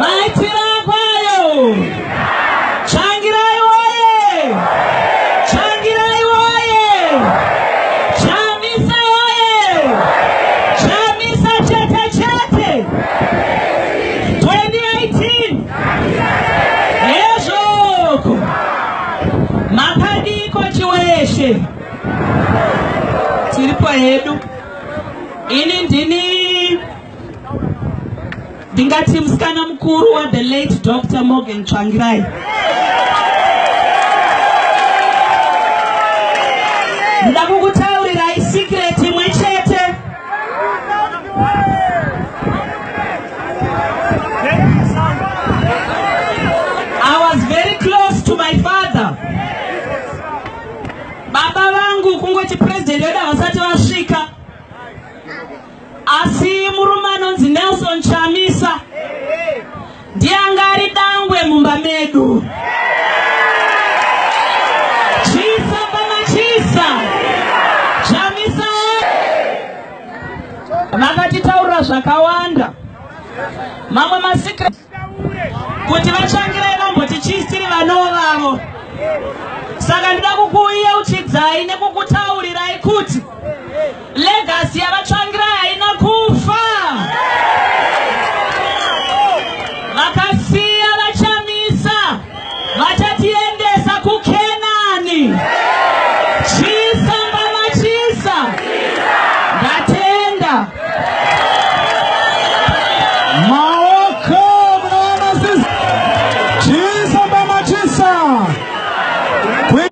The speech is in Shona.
Maitira kwayo. Changirai woye. Changirai woye. Chamisa woye. Chamisa chete chete. 2018. Ezoko. Makadiko chiweshe. Tiripo hedu. Ini ndini ndingati msikana mkuru wa the late Dr. Morgan Tsvangirai. Ndakukutaurira secret imwe chete. I was very close to my father. Baba vangu kungoti president wedu vasati vasvika. Asi murume anonzi Nelson Chamisa ndiye anga ari dangwe mumba medu. Chisa pamachisa. Chamisa vakatitaurira zvakawanda. Mamwe masikret kuti Vatsvangirai vamboti chisiri vanowo vavo. Saka ndida kukuyeuchidzai nekukutaurirai kuti legacy yaVatsvangirai